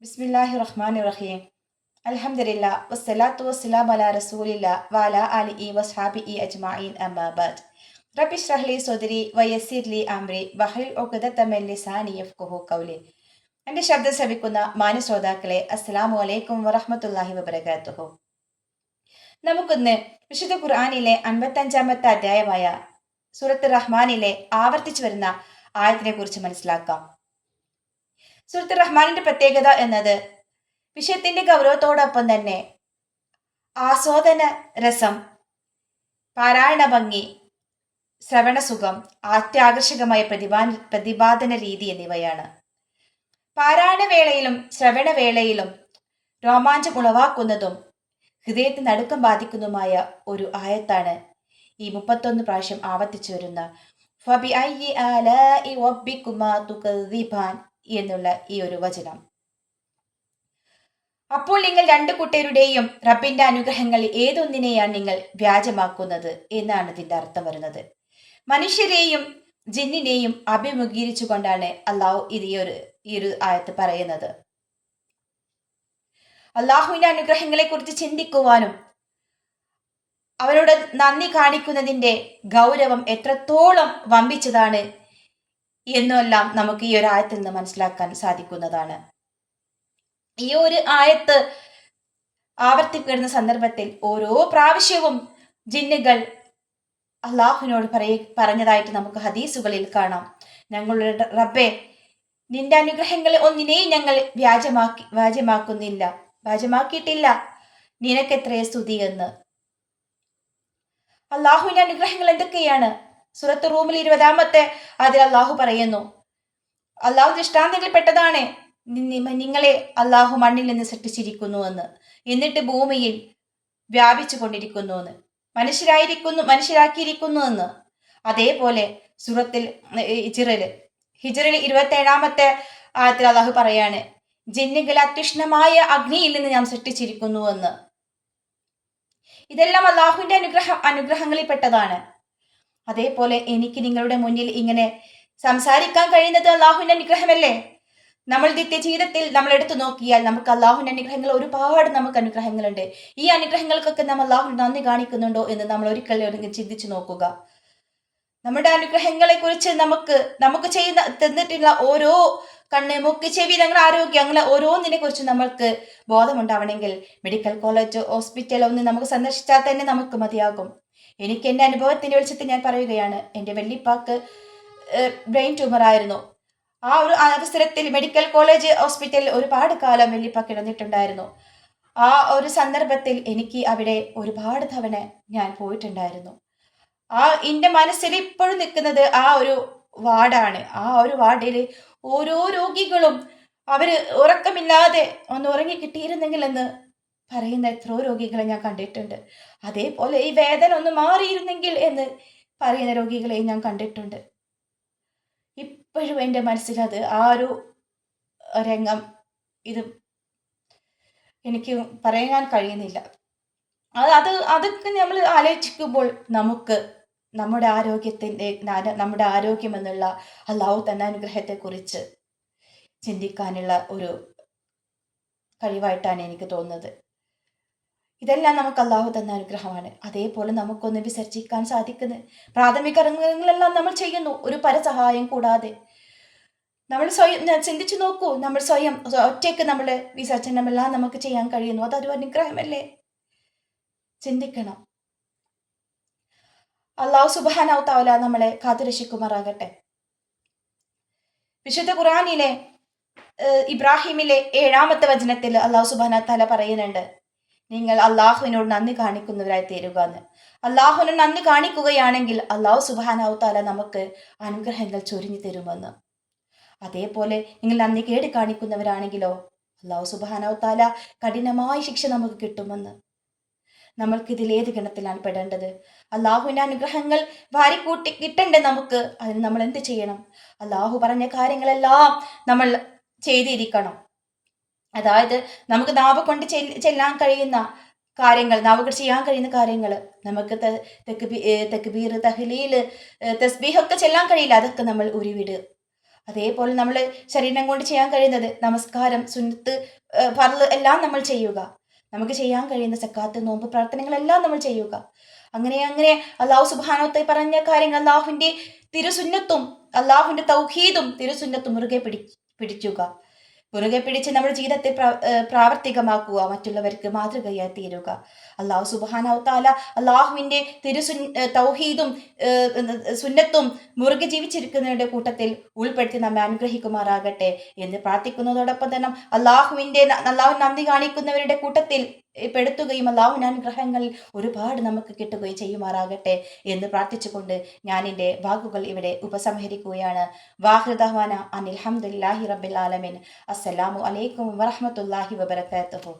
ബിസ്മില്ലാഹി റഹ്മാനി റഹീം. അൽഹംദുലില്ലാ വസ്സലാത്തു വസ്സലാമു അലാ റസൂലില്ലാ വഅലാ ആലിഹി വസ്ഹാബിഹി അജ്മഈൻ അമ്മാ ബഅദ്. റബ്ബി ഇശ്റഹ് ലി സ്വദ്രി വയസ്സിർ ലി അംരി വഹ്ലുൽ ഉഖ്ദത മിൻ ലിസാനി യഫ്ഖഹു ഖൗലി. എൻ്റെ ശബ്ദം ശ്രവിക്കുന്ന മാന്യ ശ്രോതാക്കളെ, അസ്സലാമു അലൈക്കും വറഹ്മത്തുള്ളാഹി വബറകാതുഹു. നമുക്കിന്ന് വിശുദ്ധ ഖുർആനിലെ 55-ാമത്തെ അധ്യായമായ സൂറത്ത് റഹ്മാനിലെ ആവർത്തിച്ചു വരുന്ന ആയത്തിനെ കുറിച്ച് മനസ്സിലാക്കാം. സൂറത്ത് റഹ്മാനിന്റെ പ്രത്യേകത എന്നത് വിഷയത്തിന്റെ ഗൗരവത്തോടൊപ്പം തന്നെ ആസ്വാദന രസം, പാരായണ ഭംഗി, ശ്രവണസുഖം, അത്യാകർഷകമായ പ്രതിപാദന രീതി എന്നിവയാണ്. പാരായണവേളയിലും ശ്രവണവേളയിലും രോമാഞ്ചം ഉളവാക്കുന്നതും ഹൃദയത്തിന് നടുക്കം ബാധിക്കുന്നതുമായ ഒരു ആയത്താണ് ഈ 31 പ്രാവശ്യം ആവർത്തിച്ചു വരുന്ന ഫബിഅയ്യി ആലാഇ റബ്ബികുമാ തുകദ്ദിബാൻ എന്നുള്ള ഈ ഒരു വചനം. അപ്പോൾ നിങ്ങൾ രണ്ടു കൂട്ടരുടെയും റബ്ബിന്റെ അനുഗ്രഹങ്ങൾ ഏതൊന്നിനെയാണ് നിങ്ങൾ വ്യാജമാക്കുന്നത് എന്നാണ് ഇതിന്റെ അർത്ഥം വരുന്നത്. മനുഷ്യരെയും ജിന്നിനെയും അഭിമുഖീകരിച്ചുകൊണ്ടാണ് അള്ളാഹു ഈ ഒരു ആയത്ത് പറയുന്നത്. അള്ളാഹുവിന്റെ അനുഗ്രഹങ്ങളെ കുറിച്ച് ചിന്തിക്കുവാനും അവരോട് നന്ദി കാണിക്കുന്നതിന്റെ ഗൗരവം എത്രത്തോളം വമ്പിച്ചതാണ് എന്നെല്ലാം നമുക്ക് ഈ ഒരു ആയത്തിൽ നിന്ന് മനസ്സിലാക്കാൻ സാധിക്കുന്നതാണ്. ഈ ഒരു ആയത്ത് ആവർത്തിപ്പെടുന്ന സന്ദർഭത്തിൽ ഓരോ പ്രാവശ്യവും ജിന്നുകൾ അള്ളാഹുവിനോട് പറഞ്ഞതായിട്ട് നമുക്ക് ഹദീസുകളിൽ കാണാം. ഞങ്ങളുടെ റബ്ബേ, നിന്റെ അനുഗ്രഹങ്ങളെ ഒന്നിനെയും ഞങ്ങൾ വ്യാജമാക്കിയിട്ടില്ല, നിനക്കെത്രേ സ്തുതി എന്ന്. അള്ളാഹുവിന്റെ അനുഗ്രഹങ്ങൾ എന്തൊക്കെയാണ്? സൂറത്ത് റൂമിൽ 20-ാമത്തെ അതിൽ അള്ളാഹു പറയുന്നു, അള്ളാഹു ദൃഷ്ടാന്തങ്ങളിൽ പെട്ടതാണ് നിങ്ങളെ അള്ളാഹു മണ്ണിൽ നിന്ന് സൃഷ്ടിച്ചിരിക്കുന്നു എന്ന്, എന്നിട്ട് ഭൂമിയിൽ വ്യാപിച്ചു കൊണ്ടിരിക്കുന്നു എന്ന്, മനുഷ്യരാക്കിയിരിക്കുന്നു എന്ന്. അതേപോലെ സൂറത്തിൽ ഹിജ്റിൽ 27-ാമത്തെ ആയത്തിൽ അള്ളാഹു പറയാണ്, ജിന്നുകൾ അത്യുഷ്ണമായ അഗ്നിയിൽ നിന്ന് ഞാൻ സൃഷ്ടിച്ചിരിക്കുന്നു എന്ന്. ഇതെല്ലാം അള്ളാഹുവിന്റെ അനുഗ്രഹങ്ങളിൽ പെട്ടതാണ്. അതേപോലെ എനിക്ക് നിങ്ങളുടെ മുന്നിൽ ഇങ്ങനെ സംസാരിക്കാൻ കഴിയുന്നത് അള്ളാഹുവിന്റെ അനുഗ്രഹമല്ലേ? നമ്മൾ ജീവിതത്തിൽ നമ്മൾ എടുത്തു നോക്കിയാൽ നമുക്ക് അള്ളാഹുവിന്റെ അനുഗ്രഹങ്ങൾ ഒരുപാട് അനുഗ്രഹങ്ങളുണ്ട്. ഈ അനുഗ്രഹങ്ങൾക്കൊക്കെ നമ്മൾ അള്ളാഹുവിന് നന്ദി കാണിക്കുന്നുണ്ടോ എന്ന് നമ്മൾ ഒരിക്കലും ചിന്തിച്ചു നോക്കുക. നമ്മുടെ അനുഗ്രഹങ്ങളെ കുറിച്ച് നമുക്ക് തന്നിട്ടുള്ള ഓരോ കണ്ണ്, മൂക്ക്, ചെവി, ഞങ്ങളുടെ ആരോഗ്യം, അങ്ങനെ ഓരോന്നിനെ കുറിച്ച് നമ്മൾക്ക് ബോധമുണ്ടാവണമെങ്കിൽ മെഡിക്കൽ കോളേജ്, ഹോസ്പിറ്റൽ ഒന്ന് നമുക്ക് സന്ദർശിച്ചാൽ തന്നെ നമുക്ക് മതിയാകും. എനിക്ക് എൻ്റെ അനുഭവത്തിന്റെ വെളിച്ചത്തിൽ ഞാൻ പറയുകയാണ്. എൻ്റെ വല്യപ്പാക്ക് ബ്രെയിൻ ട്യൂമർ ആയിരുന്നു. ആ ഒരു അവസരത്തിൽ മെഡിക്കൽ കോളേജ്, ഹോസ്പിറ്റലിൽ ഒരുപാട് കാലം വല്യപ്പാക്ക് കിടന്നിട്ടുണ്ടായിരുന്നു. ആ ഒരു സന്ദർഭത്തിൽ എനിക്ക് അവിടെ ഒരുപാട് തവണ ഞാൻ പോയിട്ടുണ്ടായിരുന്നു. എൻ്റെ മനസ്സിൽ ഇപ്പോഴും നിൽക്കുന്നത് ആ ഒരു വാർഡാണ്. ആ ഒരു വാർഡിൽ ഓരോ രോഗികളും അവര് ഉറക്കമില്ലാതെ ഒന്ന് ഉറങ്ങി കിട്ടിയിരുന്നെങ്കിൽ എന്ന് പറയുന്ന എത്രയോ രോഗികളെ ഞാൻ കണ്ടിട്ടുണ്ട്. അതേപോലെ ഈ വേദന ഒന്ന് മാറിയിരുന്നെങ്കിൽ എന്ന് പറയുന്ന രോഗികളെ ഞാൻ കണ്ടിട്ടുണ്ട്. ഇപ്പോഴും എൻ്റെ മനസ്സിലത് ആ ഒരു രംഗം ഇത് എനിക്ക് പറയാൻ കഴിയുന്നില്ല. അതൊക്കെ നമ്മൾ ആലോചിക്കുമ്പോൾ നമുക്ക് നമ്മുടെ ആരോഗ്യം എന്നുള്ള അള്ളാഹു തന്ന അനുഗ്രഹത്തെക്കുറിച്ച് ചിന്തിക്കാനുള്ള ഒരു കഴിവായിട്ടാണ് എനിക്ക് തോന്നുന്നത്. ഇതെല്ലാം നമുക്ക് അള്ളാഹു തന്ന അനുഗ്രഹമാണ്. അതേപോലെ നമുക്കൊന്ന് വിസർജിക്കാൻ സാധിക്കുന്നത് പ്രാഥമിക ഇറങ്ങുകളെല്ലാം നമ്മൾ ചെയ്യുന്നു ഒരു പരസഹായം കൂടാതെ. നമ്മൾ സ്വയം ചിന്തിച്ചു നോക്കൂ, നമ്മൾ സ്വയം ഒറ്റയ്ക്ക് നമ്മുടെ വിസർജനമെല്ലാം നമുക്ക് ചെയ്യാൻ കഴിയുന്നു. അതൊരു അനുഗ്രഹമല്ലേ? ചിന്തിക്കണം. അള്ളാഹു സുബ്ഹാനഹു തആല നമ്മളെ കാത്തുരക്ഷിക്കുമാറാകട്ടെ. വിശുദ്ധ ഖുർആനിലെ ഇബ്രാഹിമിലെ 7-ാമത്തെ വചനത്തിൽ അള്ളാഹു സുബ്ഹാനഹു തആല പറയുന്നുണ്ട്, നിങ്ങൾ അള്ളാഹുവിനോട് നന്ദി കാണിക്കുന്നവരായി തീരുക എന്ന്. അള്ളാഹുവിനോട് നന്ദി കാണിക്കുകയാണെങ്കിൽ അള്ളാഹു സുബ്ഹാനഹു തആല നമുക്ക് അനുഗ്രഹങ്ങൾ ചൊരിഞ്ഞു തരുമെന്ന്. അതേപോലെ നിങ്ങൾ നന്ദി കേട് കാണിക്കുന്നവരാണെങ്കിലോ അള്ളാഹു സുബ്ഹാനഹു തആല കഠിനമായ ശിക്ഷ നമുക്ക് കിട്ടുമെന്ന്. നമ്മൾക്ക് ഇതിൽ ഏത് ഗണത്തിലാണ് പെടേണ്ടത്? അള്ളാഹുവിന്റെ അനുഗ്രഹങ്ങൾ വാരിക്കൂട്ടി കിട്ടണ്ടേ നമുക്ക്? അതിന് നമ്മൾ എന്ത് ചെയ്യണം? അള്ളാഹു പറഞ്ഞ കാര്യങ്ങളെല്ലാം നമ്മൾ ചെയ്തിരിക്കണം. അതായത് നമുക്ക് നാവ് കൊണ്ട് ചെല്ലാൻ കഴിയുന്ന കാര്യങ്ങൾ, നാവ് കൊണ്ട് ചെയ്യാൻ കഴിയുന്ന കാര്യങ്ങൾ, നമുക്ക് തക്ബീർ, തഹ്ലീൽ, തസ്ബീഹ് ഒക്കെ ചെല്ലാൻ കഴിയില്ല. അതൊക്കെ നമ്മൾ ഉരുവിട്. അതേപോലെ നമ്മൾ ശരീരം കൊണ്ട് ചെയ്യാൻ കഴിയുന്നത് നമസ്കാരം, സുന്നത്ത്, ഫർള് എല്ലാം നമ്മൾ ചെയ്യുക. നമുക്ക് ചെയ്യാൻ കഴിയുന്ന സക്കാത്ത്, നോമ്പ്, പ്രാർത്ഥനകളെല്ലാം നമ്മൾ ചെയ്യുക. അങ്ങനെ അങ്ങനെ അള്ളാഹു സുബ്ഹാനഹു വ തആല പറഞ്ഞ കാര്യങ്ങൾ, അള്ളാഹുവിന്റെ തിരുസുന്നത്തും അള്ളാഹുവിന്റെ തൗഹീദും തിരുസുന്നത്തും പിടിക്കുക. മുറുകെ പിടിച്ച് നമ്മുടെ ജീവിതത്തെ പ്രാവർത്തികമാക്കുക, മറ്റുള്ളവർക്ക് മാതൃകയായി തീരുക. അള്ളാഹു സുബ്ഹാനഹു വ തആല അള്ളാഹുവിന്റെ തൗഹീദും സുന്നത്തും മുറുകെ ജീവിച്ചിരിക്കുന്നവരുടെ കൂട്ടത്തിൽ ഉൾപ്പെടുത്തി നമ്മെ അനുഗ്രഹിക്കുമാറാകട്ടെ എന്ന് പ്രാർത്ഥിക്കുന്നതോടൊപ്പം തന്നെ അള്ളാഹു നന്ദി കാണിക്കുന്നവരുടെ കൂട്ടത്തിൽ പെടുത്തുകയും അള്ളാഹുവിന്റെ അനുഗ്രഹങ്ങളിൽ ഒരുപാട് നമുക്ക് കിട്ടുകയും ചെയ്യുമാറാകട്ടെ എന്ന് പ്രാർത്ഥിച്ചുകൊണ്ട് ഞാൻ എൻ്റെ വാക്കുകൾ ഇവിടെ ഉപസംഹരിക്കുകയാണ്. വാഹിർ ദഅ്വാന അനിൽ ഹംദുലില്ലാഹി റബ്ബിൽ ആലമീൻ. അസ്സലാമു അലൈക്കും വറഹ്മത്തുള്ളാഹി വബറകാതുഹു.